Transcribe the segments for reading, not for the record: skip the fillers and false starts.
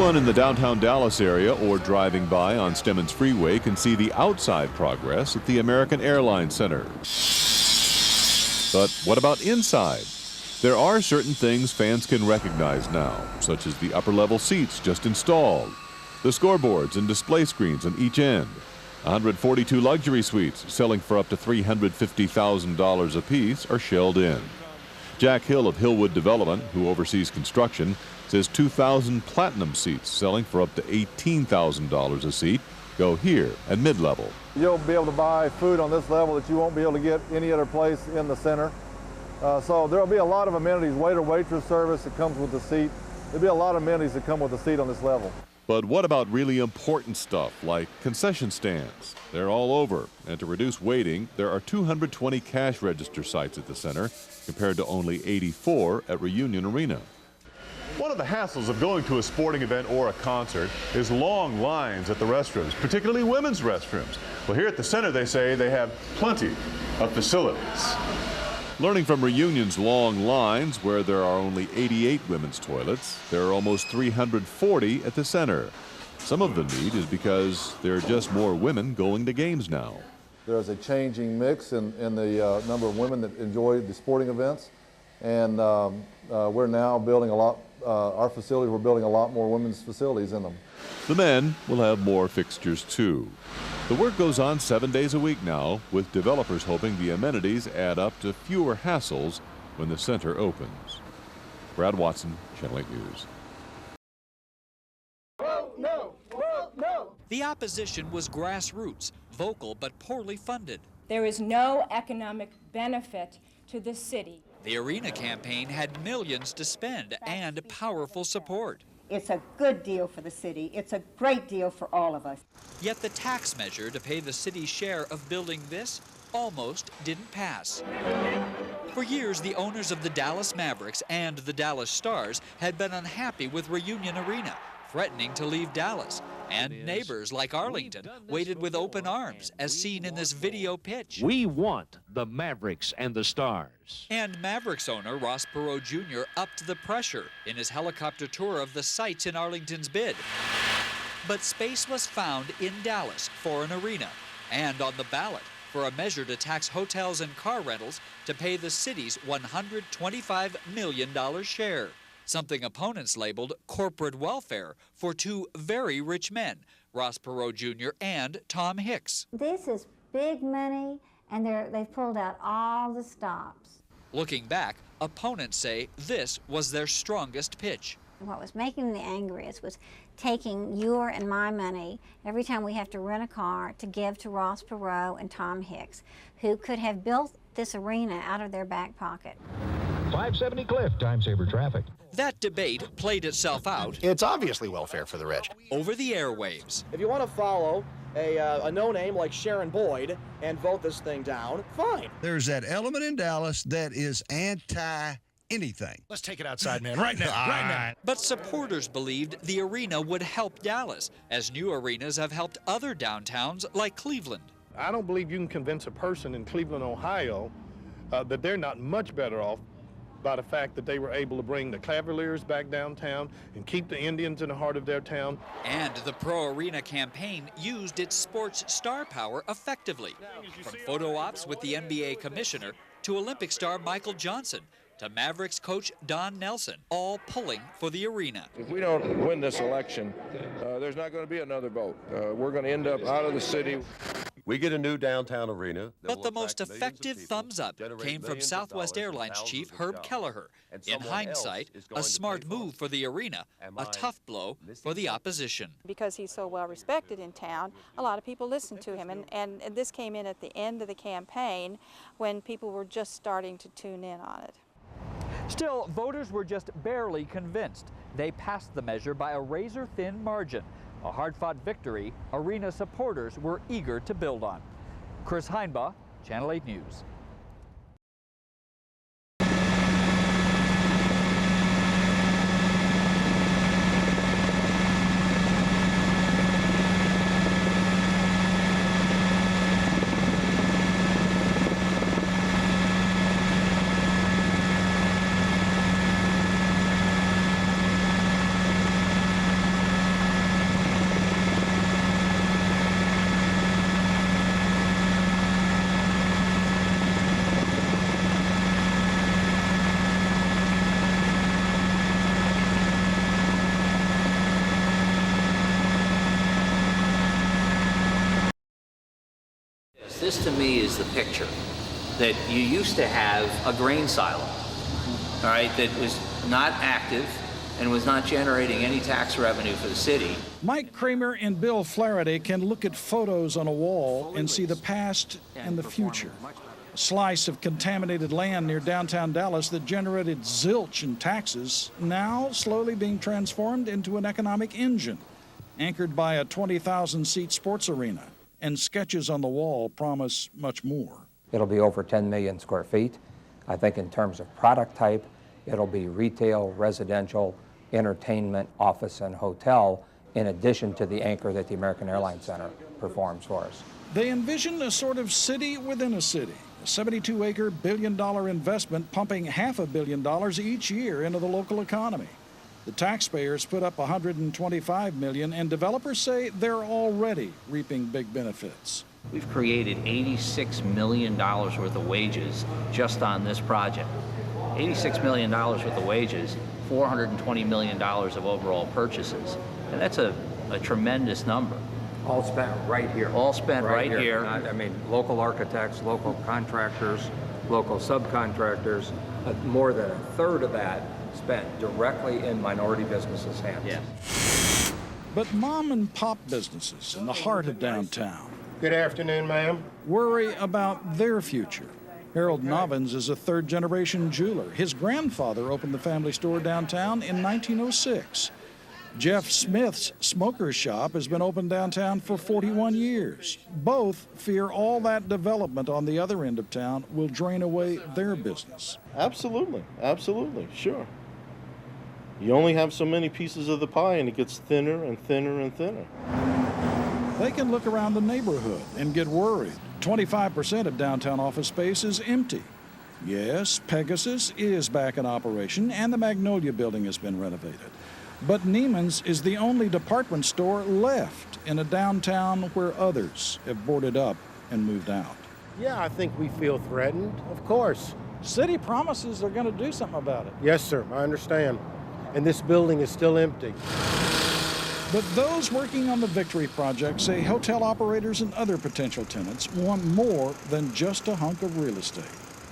Anyone in the downtown Dallas area or driving by on Stemmons Freeway can see the outside progress at the American Airlines Center. But what about inside? There are certain things fans can recognize now, such as the upper-level seats just installed, the scoreboards and display screens on each end, 142 luxury suites selling for up to $350,000 apiece are shelled in. Jack Hill of Hillwood Development, who oversees construction, says 2,000 platinum seats selling for up to $18,000 a seat go here at mid-level. You'll be able to buy food on this level that you won't be able to get any other place in the center. So there'll be a lot of amenities, waiter-waitress service that comes with the seat. There'll be a lot of amenities that come with the seat on this level. But what about really important stuff like concession stands? They're all over, and to reduce waiting, there are 220 cash register sites at the center compared to only 84 at Reunion Arena. One of the hassles of going to a sporting event or a concert is long lines at the restrooms, particularly women's restrooms. Well, here at the center, they say they have plenty of facilities. Learning from Reunion's long lines, where there are only 88 women's toilets, there are almost 340 at the center. Some of the need is because there are just more women going to games now. There's a changing mix in the number of women that enjoy the sporting events, and we're now building a lot, our facilities, we're building a lot more women's facilities in them. The men will have more fixtures too. The work goes on 7 days a week now, with developers hoping the amenities add up to fewer hassles when the center opens. Brad Watson, Channel 8 News. Vote no! Vote no! The opposition was grassroots, vocal but poorly funded. There is no economic benefit to the city. The arena campaign had millions to spend and powerful support. It's a good deal for the city. It's a great deal for all of us. Yet the tax measure to pay the city's share of building this almost didn't pass. For years, the owners of the Dallas Mavericks and the Dallas Stars had been unhappy with Reunion Arena, threatening to leave Dallas. And neighbors like Arlington waited with open arms, as seen in this video pitch. We want the Mavericks and the Stars. And Mavericks owner Ross Perot Jr. upped the pressure in his helicopter tour of the sites in Arlington's bid. But space was found in Dallas for an arena, and on the ballot for a measure to tax hotels and car rentals to pay the city's $125 million share. Something opponents labeled corporate welfare for two very rich men, Ross Perot Jr. and Tom Hicks. This is big money, and they've pulled out all the stops. Looking back, opponents say this was their strongest pitch. What was making me angriest was taking your and my money every time we have to rent a car to give to Ross Perot and Tom Hicks, who could have built this arena out of their back pocket. 570 Cliff, time saver traffic. That debate played itself out. It's obviously welfare for the rich. Over the airwaves. If you want to follow a no-name like Sharon Boyd and vote this thing down, fine. There's that element in Dallas that is anti-anything. Let's take it outside, man, right now, right now. But supporters believed the arena would help Dallas, as new arenas have helped other downtowns like Cleveland. I don't believe you can convince a person in Cleveland, Ohio, that they're not much better off by the fact that they were able to bring the Cavaliers back downtown and keep the Indians in the heart of their town. And the pro-arena campaign used its sports star power effectively. From photo ops with the NBA commissioner to Olympic star Michael Johnson to Mavericks coach Don Nelson, all pulling for the arena. If we don't win this election, there's not going to be another vote. We're going to end up out of the city. We get a new downtown arena. But the most effective thumbs up came from Southwest Airlines chief Herb Kelleher. In hindsight, a smart move for the arena, a tough blow for the opposition. Because he's so well respected in town, a lot of people listen to him. And this came in at the end of the campaign when people were just starting to tune in on it. Still, voters were just barely convinced. They passed the measure by a razor-thin margin. A hard-fought victory arena supporters were eager to build on. Chris Heinbaugh, Channel 8 News. This to me is the picture that you used to have a grain silo, all right, that was not active and was not generating any tax revenue for the city. Mike Kramer and Bill Flaherty can look at photos on a wall and see the past and the future. A slice of contaminated land near downtown Dallas that generated zilch in taxes, now slowly being transformed into an economic engine, anchored by a 20,000-seat sports arena. And sketches on the wall promise much more. It'll be over 10 million square feet. I think in terms of product type, it'll be retail, residential, entertainment, office, and hotel, in addition to the anchor that the American Airlines Center performs for us. They envision a sort of city within a city, a 72-acre, billion-dollar investment pumping $500 million each year into the local economy. The taxpayers put up $125 million, and developers say they're already reaping big benefits. We've created $86 million worth of wages just on this project. $86 million worth of wages, $420 million of overall purchases. And that's a tremendous number. All spent right here. All spent right here. I mean, local architects, local contractors, local subcontractors, more than a third of that spent directly in minority businesses' hands. Yeah. But mom and pop businesses in the heart of downtown. Good afternoon, ma'am. Worry about their future. Harold Novins is a third-generation jeweler. His grandfather opened the family store downtown in 1906. Jeff Smith's smoker shop has been open downtown for 41 years. Both fear all that development on the other end of town will drain away their business. Absolutely, sure. You only have so many pieces of the pie and it gets thinner and thinner and thinner. They can look around the neighborhood and get worried. 25% of downtown office space is empty. Yes, Pegasus is back in operation and the Magnolia building has been renovated. But Neiman's is the only department store left in a downtown where others have boarded up and moved out. Yeah, I think we feel threatened, of course. City promises they're going to do something about it. Yes, sir, I understand. And this building is still empty. But those working on the Victory project say hotel operators and other potential tenants want more than just a hunk of real estate.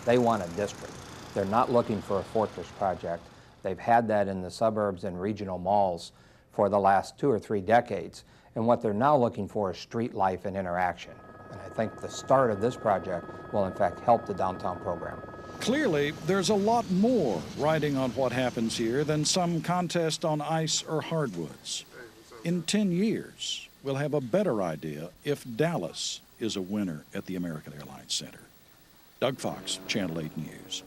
They want a district. They're not looking for a fortress project. They've had that in the suburbs and regional malls for the last 2 or 3 decades. And what they're now looking for is street life and interaction. And I think the start of this project will in fact help the downtown program. Clearly, there's a lot more riding on what happens here than some contest on ice or hardwoods. In 10 years, we'll have a better idea if Dallas is a winner at the American Airlines Center. Doug Fox, Channel 8 News.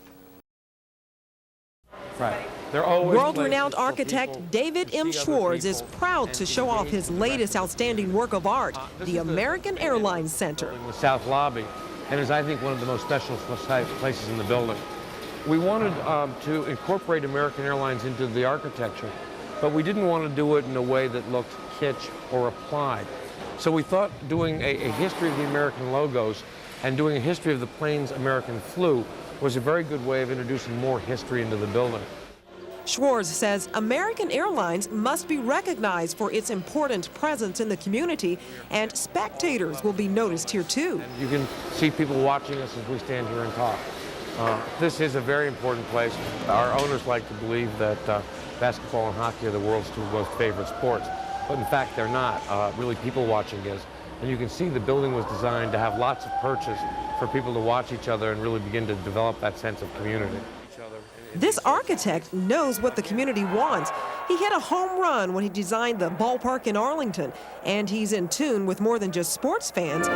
Right. World-renowned architect David M. Schwartz is proud to show off his latest outstanding work of art, the American Airlines Center. In the South Lobby, and is, I think, one of the most special places in the building. We wanted to incorporate American Airlines into the architecture, but we didn't want to do it in a way that looked kitsch or applied. So we thought doing a history of the American logos and doing a history of the planes American flew was a very good way of introducing more history into the building. Schwartz says American Airlines must be recognized for its important presence in the community, and spectators will be noticed here too. You can see people watching us as we stand here and talk. This is a very important place. Our owners like to believe that basketball and hockey are the world's 2 most favorite sports, but in fact they're not. Really, people watching is. And you can see the building was designed to have lots of perches for people to watch each other and really begin to develop that sense of community. This architect knows what the community wants. He hit a home run when he designed the ballpark in Arlington, and he's in tune with more than just sports fans.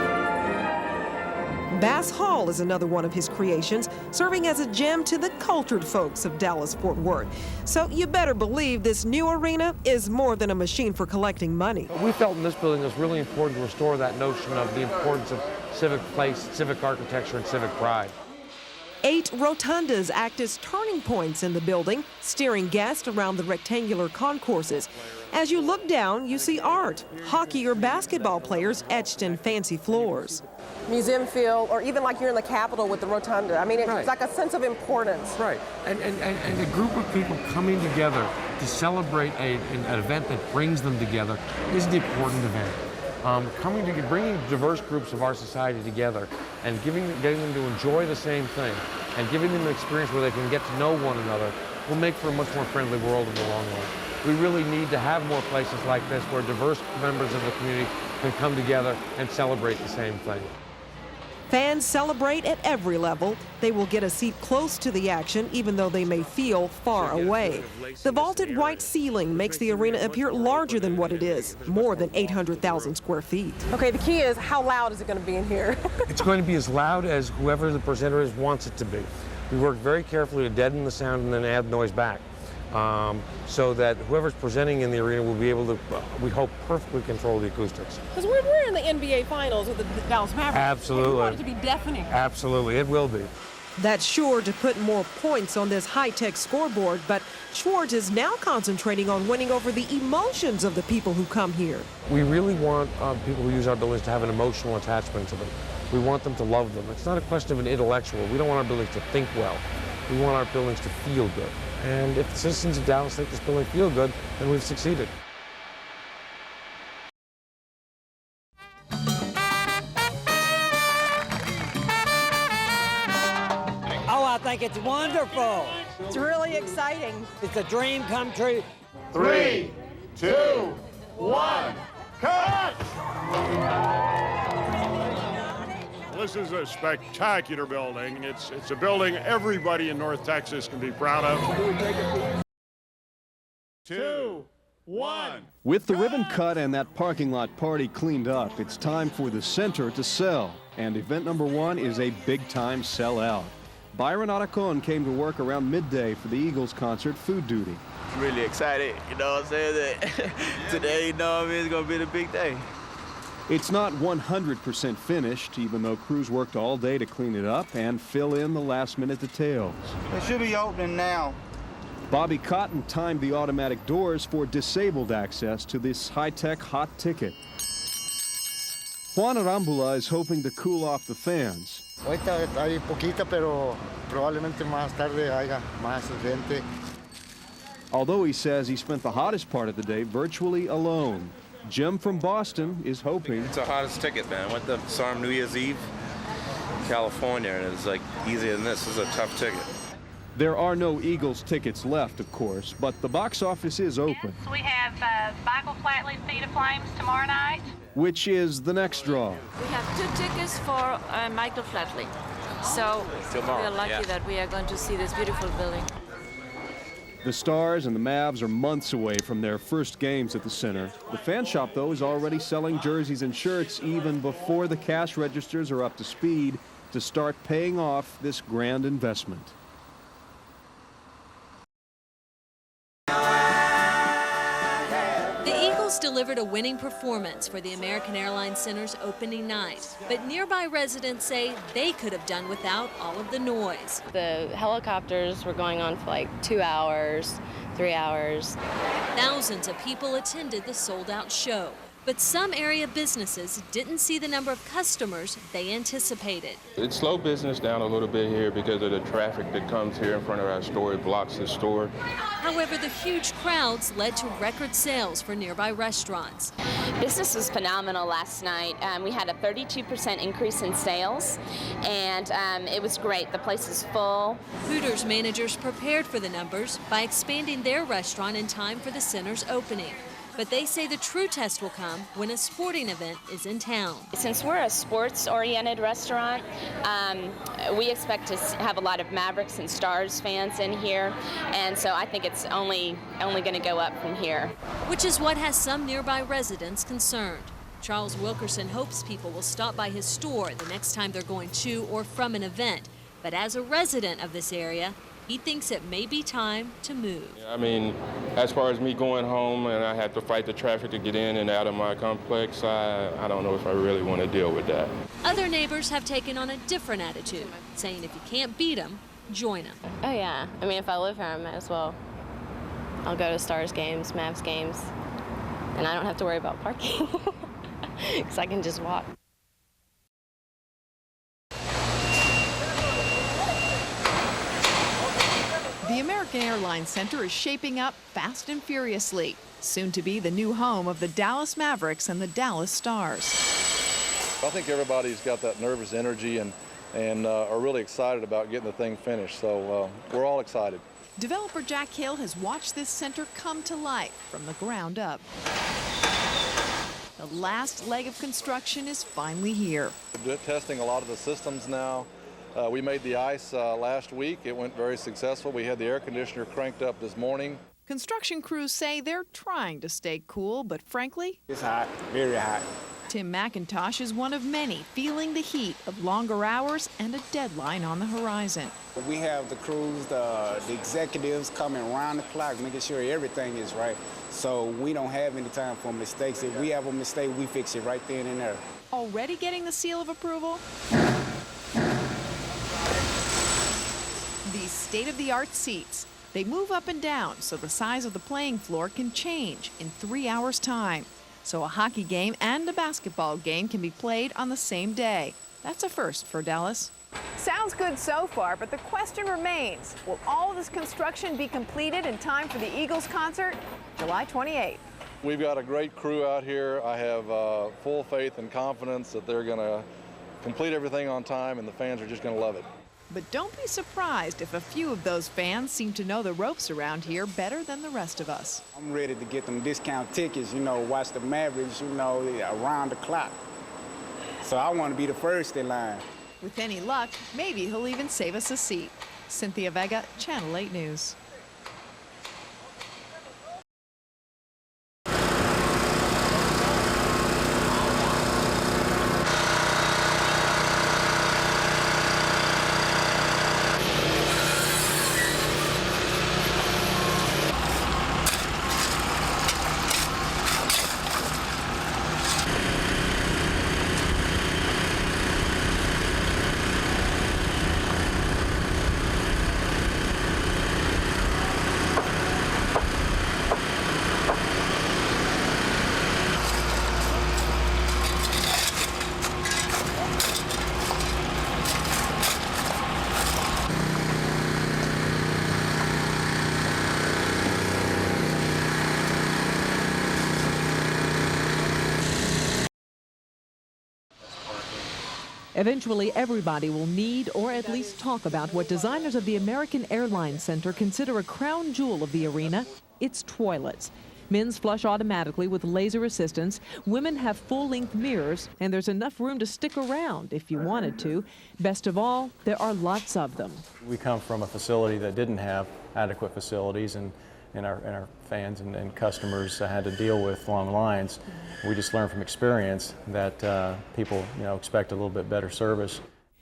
Bass Hall is another one of his creations, serving as a gem to the cultured folks of Dallas-Fort Worth. So you better believe this new arena is more than a machine for collecting money. We felt in this building it was really important to restore that notion of the importance of civic place, civic architecture, and civic pride. 8 rotundas act as turning points in the building, steering guests around the rectangular concourses. As you look down, you see art, hockey or basketball players etched in fancy floors. Museum feel, or even like you're in the Capitol with the rotunda. I mean, it's like a sense of importance. Right, and a group of people coming together to celebrate an event that brings them together is an important event. bringing diverse groups of our society together and getting them to enjoy the same thing and giving them an experience where they can get to know one another will make for a much more friendly world in the long run. We really need to have more places like this where diverse members of the community can come together and celebrate the same thing. Fans celebrate at every level. They will get a seat close to the action, even though they may feel far away. The vaulted white ceiling makes the arena appear larger than what it is, more than 800,000 square feet. Okay, the key is how loud is it going to be in here? It's going to be as loud as whoever the presenter is wants it to be. We work very carefully to deaden the sound and then add noise back, so that whoever's presenting in the arena will be able to, we hope, perfectly control the acoustics. Because we're in the NBA Finals with the Dallas Mavericks. Absolutely. We want it to be deafening. Absolutely, it will be. That's sure to put more points on this high-tech scoreboard, but Schwartz is now concentrating on winning over the emotions of the people who come here. We really want people who use our buildings to have an emotional attachment to them. We want them to love them. It's not a question of an intellectual. We don't want our buildings to think well. We want our buildings to feel good. And if the citizens of Dallas think this building feel good, then we've succeeded. Oh, I think it's wonderful. It's really exciting. It's a dream come true. 3, 2, 1, cut! This is a spectacular building. It's a building everybody in North Texas can be proud of. 2, 1. With the ribbon cut and that parking lot party cleaned up, it's time for the center to sell. And event number 1 is a big-time sellout. Byron Aracon came to work around midday for the Eagles concert food duty. Really excited, you know what I'm saying? That today, you know what I mean, it's going to be the big day. It's not 100% finished, even though crews worked all day to clean it up and fill in the last-minute details. It should be opening now. Bobby Cotton timed the automatic doors for disabled access to this high-tech hot ticket. Juan Arambula is hoping to cool off the fans. Ahorita hay poquita, pero probablemente más tarde haya más gente. Although he says he spent the hottest part of the day virtually alone. Jim from Boston is hoping. It's the hottest ticket, man. I went to saw him New Year's Eve, California, and it was like easier than this. This is a tough ticket. There are no Eagles tickets left, of course, but the box office is open. Yes, we have Michael Flatley's Feet of Flames tomorrow night. Which is the next draw. We have 2 tickets for Michael Flatley. So we are lucky that we are going to see this beautiful building. The Stars and the Mavs are months away from their first games at the center. The fan shop, though, is already selling jerseys and shirts even before the cash registers are up to speed to start paying off this grand investment. Delivered a winning performance for the American Airlines Center's opening night, but nearby residents say they could have done without all of the noise. The helicopters were going on for like 2 hours, 3 hours. Thousands of people attended the sold-out show, but some area businesses didn't see the number of customers they anticipated. It slowed business down a little bit here because of the traffic that comes here in front of our store. It blocks the store. However, the huge crowds led to record sales for nearby restaurants. Business was phenomenal last night. We had a 32% increase in sales, and it was great. The place is full. Hooters managers prepared for the numbers by expanding their restaurant in time for the center's opening. But they say the true test will come when a sporting event is in town. Since we're a sports-oriented restaurant, we expect to have a lot of Mavericks and Stars fans in here, and so I think it's only going to go up from here. Which is what has some nearby residents concerned. Charles Wilkerson hopes people will stop by his store the next time they're going to or from an event. But as a resident of this area, he thinks it may be time to move. I mean, as far as me going home and I have to fight the traffic to get in and out of my complex, I don't know if I really want to deal with that. Other neighbors have taken on a different attitude, saying if you can't beat them, join them. Oh yeah, I mean, if I live here, I might as well. I'll go to Stars games, Mavs games, and I don't have to worry about parking because I can just walk. The American Airlines Center is shaping up fast and furiously, soon to be the new home of the Dallas Mavericks and the Dallas Stars. I think everybody's got that nervous energy and are really excited about getting the thing finished, so we're all excited. Developer Jack Hill has watched this center come to life from the ground up. The last leg of construction is finally here. We're testing a lot of the systems now. We made the ice last week. It went very successful. We had the air conditioner cranked up this morning. Construction crews say they're trying to stay cool, but frankly, it's hot, very hot. Tim McIntosh is one of many feeling the heat of longer hours and a deadline on the horizon. We have the crews, the executives coming around the clock, making sure everything is right. So we don't have any time for mistakes. If we have a mistake, we fix it right then and there. Already getting the seal of approval? These state-of-the-art seats. They move up and down so the size of the playing floor can change in 3 hours' time. So a hockey game and a basketball game can be played on the same day. That's a first for Dallas. Sounds good so far, but the question remains, will all of this construction be completed in time for the Eagles concert, July 28th? We've got a great crew out here. I have full faith and confidence that they're going to complete everything on time, and the fans are just going to love it. But don't be surprised if a few of those fans seem to know the ropes around here better than the rest of us. I'm ready to get them discount tickets, watch the Mavericks, around the clock. So I want to be the first in line. With any luck, maybe he'll even save us a seat. Cynthia Vega, Channel 8 News. Eventually, everybody will need or at least talk about what designers of the American Airlines Center consider a crown jewel of the arena, its toilets. Men's flush automatically with laser assistance. Women have full-length mirrors, and there's enough room to stick around if you wanted to. Best of all, there are lots of them. We come from a facility that didn't have adequate facilities, and our fans and customers had to deal with long lines. We just learned from experience that people expect a little bit better service.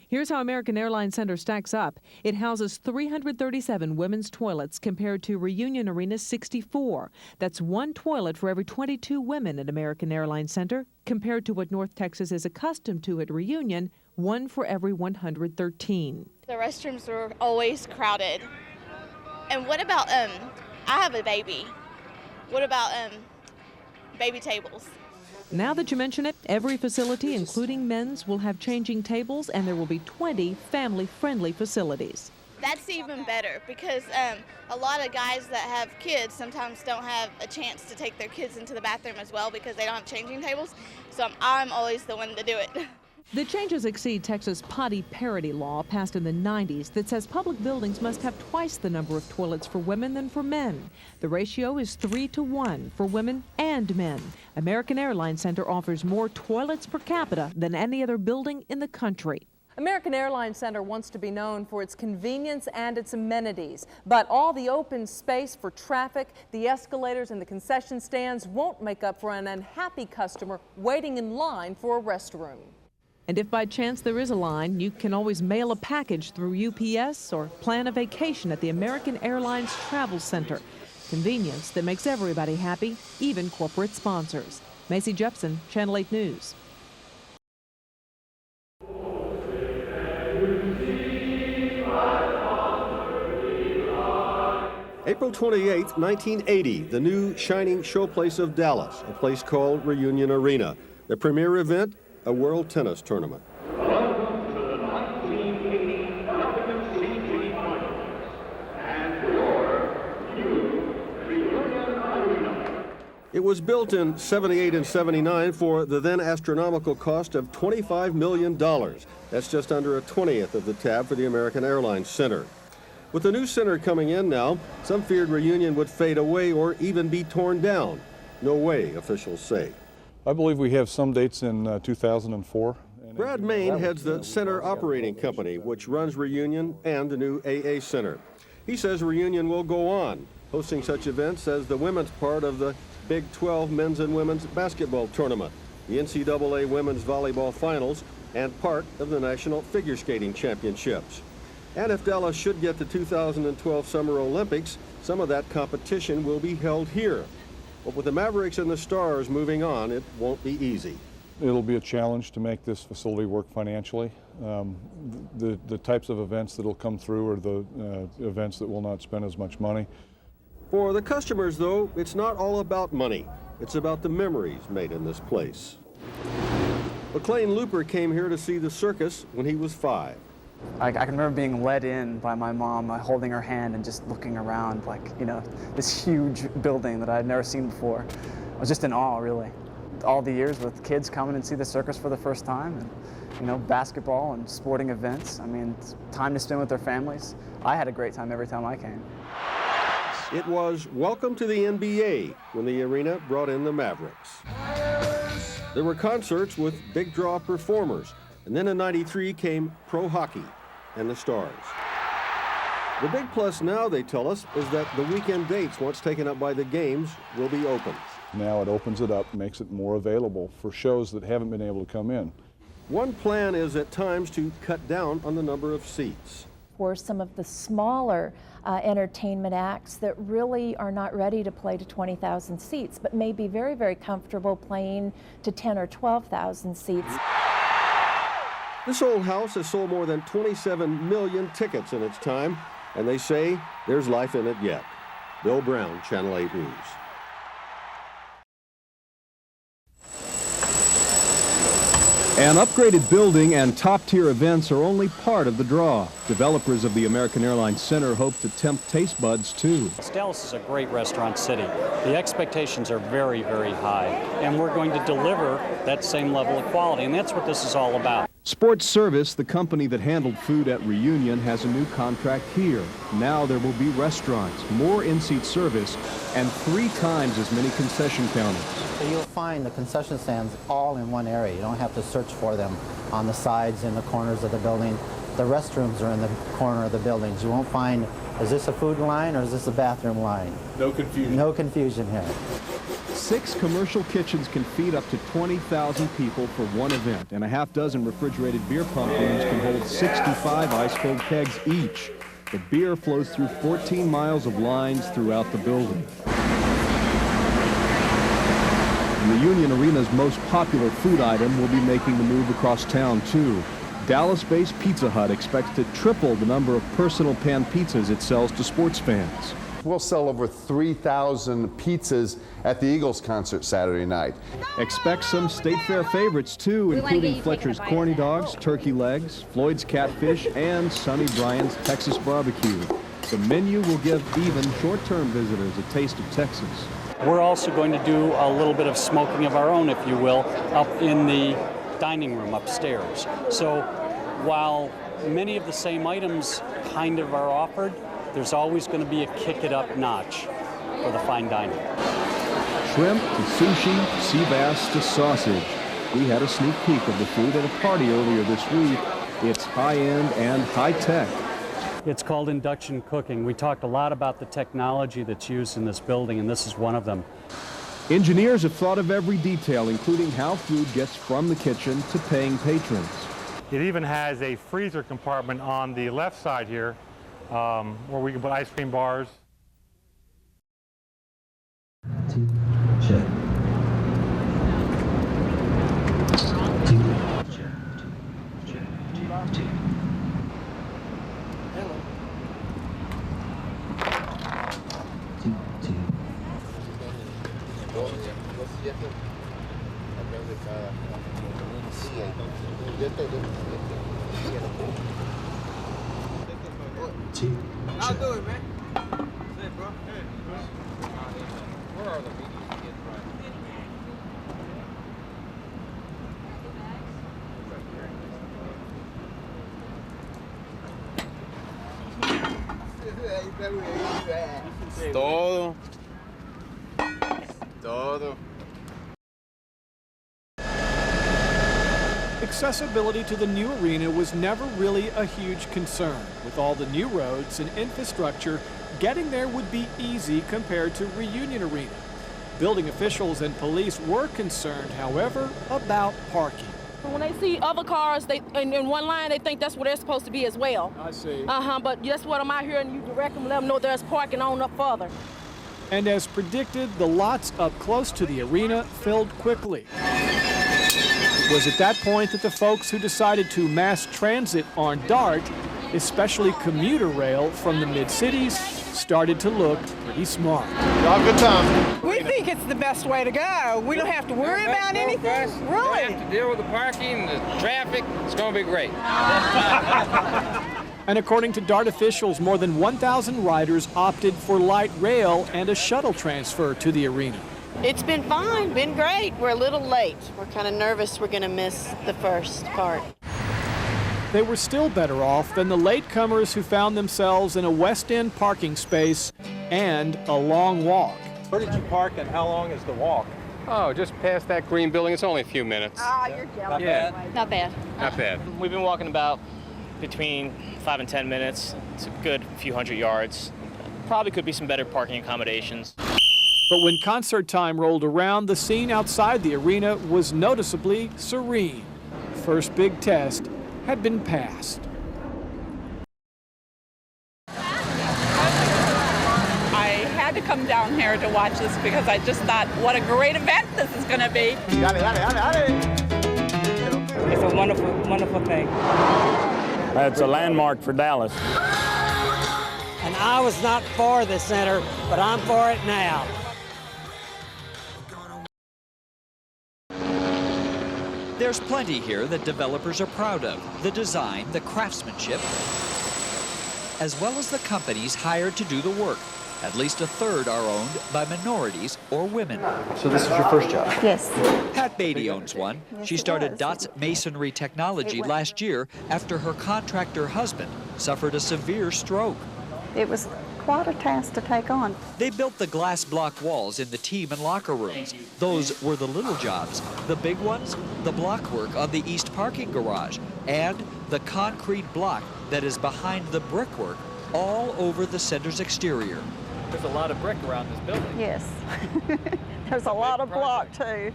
Here's how American Airlines Center stacks up. It houses 337 women's toilets compared to Reunion Arena's 64. That's one toilet for every 22 women at American Airlines Center, compared to what North Texas is accustomed to at Reunion, one for every 113. The restrooms were always crowded. And what about, I have a baby. What about baby tables? Now that you mention it, every facility, including men's, will have changing tables, and there will be 20 family-friendly facilities. That's even better because a lot of guys that have kids sometimes don't have a chance to take their kids into the bathroom as well because they don't have changing tables. So I'm always the one to do it. The changes exceed Texas' potty parity law passed in the 90s that says public buildings must have twice the number of toilets for women than for men. The ratio is 3-to-1 for women and men. American Airlines Center offers more toilets per capita than any other building in the country. American Airlines Center wants to be known for its convenience and its amenities, but all the open space for traffic, the escalators and the concession stands won't make up for an unhappy customer waiting in line for a restroom. And if by chance there is a line, you can always mail a package through UPS or plan a vacation at the American Airlines Travel Center. Convenience that makes everybody happy, even corporate sponsors. Macy Jepson, Channel 8 News. April 28, 1980, the new shining showplace of Dallas, a place called Reunion Arena. The premier event, a World Tennis Tournament. Welcome to the 1980 WCG Finals. And was built in 78 and 79 for the then astronomical cost of $25 million. That's just under a 20th of the tab for the American Airlines Center. With the new center coming in now, some feared Reunion would fade away or even be torn down. No way, officials say. I believe we have some dates in 2004. Brad Main heads the center operating company, which runs Reunion and the new AA Center. He says Reunion will go on, hosting such events as the women's part of the Big 12 men's and women's basketball tournament, the NCAA women's volleyball finals, and part of the National Figure Skating Championships. And if Dallas should get the 2012 Summer Olympics, some of that competition will be held here. But with the Mavericks and the Stars moving on, it won't be easy. It'll be a challenge to make this facility work financially. The types of events that will come through are the events that will not spend as much money. For the customers, though, it's not all about money. It's about the memories made in this place. McLean Looper came here to see the circus when he was 5. I can remember being led in by my mom, holding her hand and just looking around like, this huge building that I had never seen before. I was just in awe, really. All the years with kids coming and see the circus for the first time, and basketball and sporting events. I mean, it's time to spend with their families. I had a great time every time I came. It was welcome to the NBA when the arena brought in the Mavericks. There were concerts with big draw performers, and then in '93 came pro hockey and the Stars. The big plus now, they tell us, is that the weekend dates, once taken up by the games, will be open. Now it opens it up, makes it more available for shows that haven't been able to come in. One plan is at times to cut down on the number of seats. For some of the smaller entertainment acts that really are not ready to play to 20,000 seats, but may be very, very comfortable playing to 10 or 12,000 seats. This old house has sold more than 27 million tickets in its time, and they say there's life in it yet. Bill Brown, Channel 8 News. An upgraded building and top-tier events are only part of the draw. Developers of the American Airlines Center hope to tempt taste buds, too. Dallas is a great restaurant city. The expectations are very, very high, and we're going to deliver that same level of quality, and that's what this is all about. Sports Service, the company that handled food at Reunion, has a new contract here. Now there will be restaurants, more in-seat service, and 3 times as many concession counters. So you'll find the concession stands all in one area. You don't have to search for them on the sides, in the corners of the building. The restrooms are in the corner of the buildings. You won't find, is this a food line or is this a bathroom line? No confusion. No confusion here. 6 commercial kitchens can feed up to 20,000 people for one event, and a half-dozen refrigerated beer pump rooms can hold 65 ice-cold kegs each. The beer flows through 14 miles of lines throughout the building. Reunion Arena's most popular food item will be making the move across town, too. Dallas-based Pizza Hut expects to triple the number of personal pan pizzas it sells to sports fans. We'll sell over 3,000 pizzas at the Eagles concert Saturday night. Expect some State Fair favorites, too, including Fletcher's Corny Dogs, Turkey Legs, Floyd's Catfish, and Sonny Bryan's Texas Barbecue. The menu will give even short-term visitors a taste of Texas. We're also going to do a little bit of smoking of our own, if you will, up in the dining room upstairs. So while many of the same items kind of are offered, there's always going to be a kick it up notch for the fine dining. Shrimp to sushi, sea bass to sausage. We had a sneak peek of the food at a party earlier this week. It's high-end and high-tech. It's called induction cooking. We talked a lot about the technology that's used in this building, and this is one of them. Engineers have thought of every detail, including how food gets from the kitchen to paying patrons. It even has a freezer compartment on the left side here, where we can put ice cream bars. Check. I'll do it, man. Hey, bro. Hey, where are the meetings? Todo. Todo. Accessibility to the new arena was never really a huge concern. With all the new roads and infrastructure, getting there would be easy compared to Reunion Arena. Building officials and police were concerned, however, about parking. When they see other cars in one line, they think that's where they're supposed to be as well. I see. But that's what I'm out here, and you direct them, let them know there's parking on up further. And as predicted, the lots up close to the arena filled quickly. It was at that point that the folks who decided to mass transit on DART, especially commuter rail from the mid-cities, started to look pretty smart. Y'all good time. We think it's the best way to go. We don't have to worry about anything. Really? We have to deal with the parking, the traffic. It's going to be great. And according to DART officials, more than 1,000 riders opted for light rail and a shuttle transfer to the arena. It's been fine, been great. We're a little late. We're kind of nervous we're going to miss the first part. They were still better off than the latecomers who found themselves in a West End parking space and a long walk. Where did you park and how long is the walk? Oh, just past that green building. It's only a few minutes. Ah, you're jealous. Yeah. Not bad. Not bad. We've been walking about between 5 and 10 minutes. It's a good few hundred yards. Probably could be some better parking accommodations. But when concert time rolled around, the scene outside the arena was noticeably serene. First big test had been passed. I had to come down here to watch this because I just thought, what a great event this is going to be. It's a wonderful, wonderful thing. It's a landmark for Dallas. And I was not for the center, but I'm for it now. There's plenty here that developers are proud of. The design, the craftsmanship, as well as the companies hired to do the work. At least a third are owned by minorities or women. So this is your first job? Yes. Pat Beatty owns one. She started Dot's Masonry Technology last year after her contractor husband suffered a severe stroke. It was quite a task to take on. They built the glass block walls in the team and locker rooms. Those were the little jobs. The big ones, the block work on the east parking garage and the concrete block that is behind the brickwork all over the center's exterior. There's a lot of brick around this building. Yes. There's a lot of block too.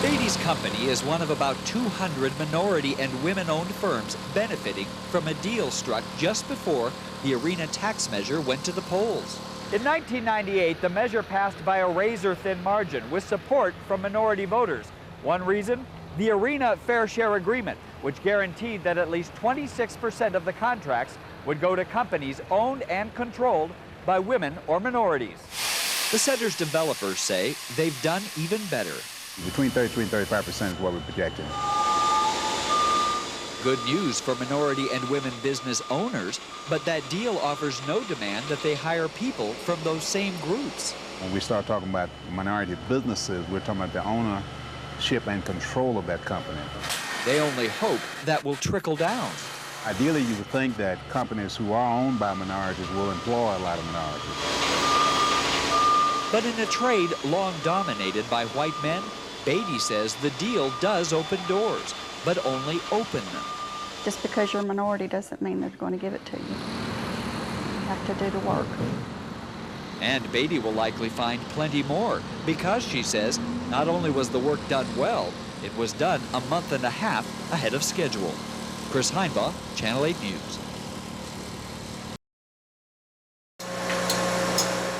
Beatty's company is one of about 200 minority and women-owned firms benefiting from a deal struck just before the arena tax measure went to the polls. In 1998, the measure passed by a razor-thin margin with support from minority voters. One reason? The Arena Fair Share Agreement, which guaranteed that at least 26% of the contracts would go to companies owned and controlled by women or minorities. The center's developers say they've done even better. Between 33 and 35% is what we're projecting. Good news for minority and women business owners, but that deal offers no demand that they hire people from those same groups. When we start talking about minority businesses, we're talking about the ownership and control of that company. They only hope that will trickle down. Ideally, you would think that companies who are owned by minorities will employ a lot of minorities. But in a trade long dominated by white men, Beatty says the deal does open doors, but only open them. Just because you're a minority doesn't mean they're going to give it to you. You have to do the work. And Beatty will likely find plenty more because, she says, not only was the work done well, it was done a month and a half ahead of schedule. Chris Heinbaugh, Channel 8 News.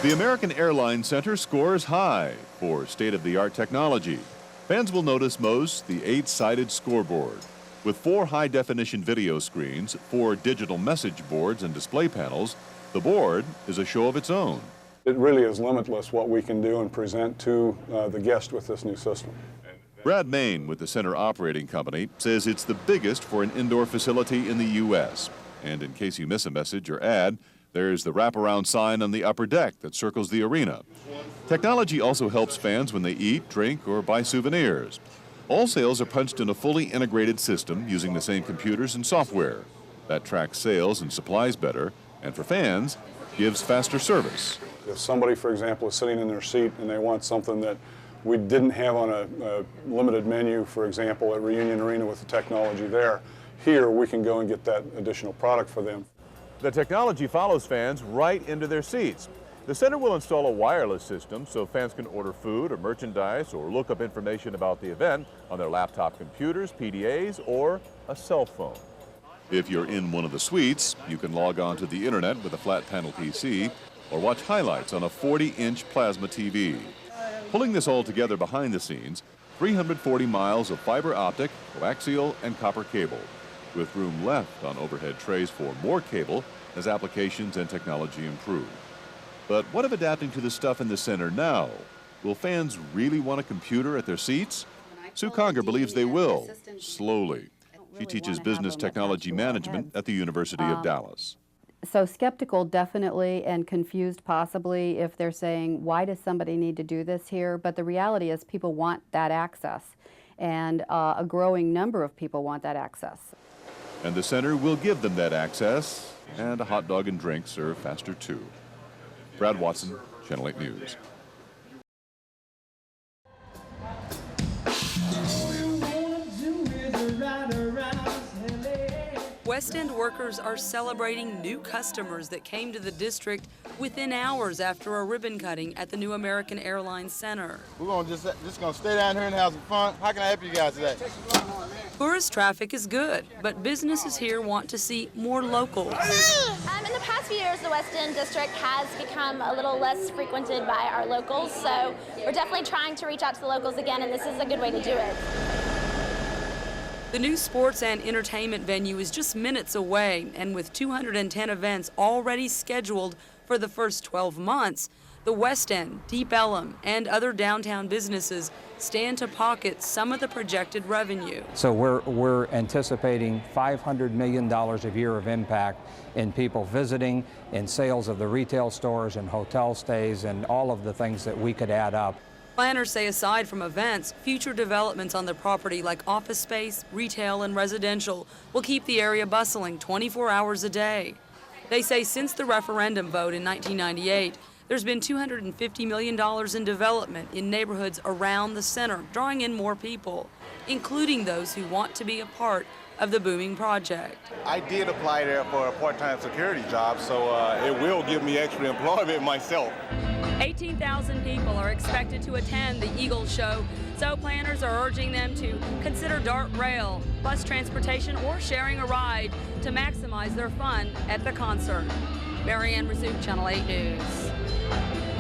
The American Airlines Center scores high for state-of-the-art technology. Fans will notice most the 8-sided scoreboard. With 4 high-definition video screens, 4 digital message boards and display panels, the board is a show of its own. It really is limitless what we can do and present to the guest with this new system. Brad Main with the Center Operating Company says it's the biggest for an indoor facility in the U.S. And in case you miss a message or ad, There's the wraparound sign on the upper deck that circles the arena. Technology also helps fans when they eat, drink, or buy souvenirs. All sales are punched in a fully integrated system using the same computers and software. That tracks sales and supplies better, and for fans, gives faster service. If somebody, for example, is sitting in their seat and they want something that we didn't have on a limited menu, for example, at Reunion Arena with the technology there, here we can go and get that additional product for them. The technology follows fans right into their seats. The center will install a wireless system so fans can order food or merchandise or look up information about the event on their laptop computers, PDAs, or a cell phone. If you're in one of the suites, you can log on to the internet with a flat panel PC or watch highlights on a 40-inch plasma TV. Pulling this all together behind the scenes, 340 miles of fiber optic, coaxial, and copper cable, with room left on overhead trays for more cable as applications and technology improve. But what of adapting to the stuff in the center now? Will fans really want a computer at their seats? Sue Conger believes they will, slowly. She teaches business technology management at the University of Dallas. So skeptical, definitely, and confused possibly if they're saying, why does somebody need to do this here? But the reality is people want that access, and a growing number of people want that access. And the center will give them that access, and a hot dog and drink served faster too. Brad Watson, Channel 8 News. West End workers are celebrating new customers that came to the district within hours after a ribbon cutting at the new American Airlines Center. We're gonna just gonna stay down here and have some fun. How can I help you guys today? Tourist traffic is good, but businesses here want to see more locals. In the past few years, the West End district has become a little less frequented by our locals, so we're definitely trying to reach out to the locals again, and this is a good way to do it. The new sports and entertainment venue is just minutes away, and with 210 events already scheduled for the first 12 months, the West End, Deep Ellum, and other downtown businesses stand to pocket some of the projected revenue. So we're anticipating $500 million a year of impact in people visiting, in sales of the retail stores and hotel stays, and all of the things that we could add up. Planners say aside from events, future developments on the property like office space, retail, and residential will keep the area bustling 24 hours a day. They say since the referendum vote in 1998, there's been $250 million in development in neighborhoods around the center, drawing in more people, including those who want to be a part of the booming project. I did apply there for a part-time security job, so it will give me extra employment myself. 18,000 people are expected to attend the Eagles show, so planners are urging them to consider DART rail, bus transportation, or sharing a ride to maximize their fun at the concert. Marianne Razouk, Channel 8 News.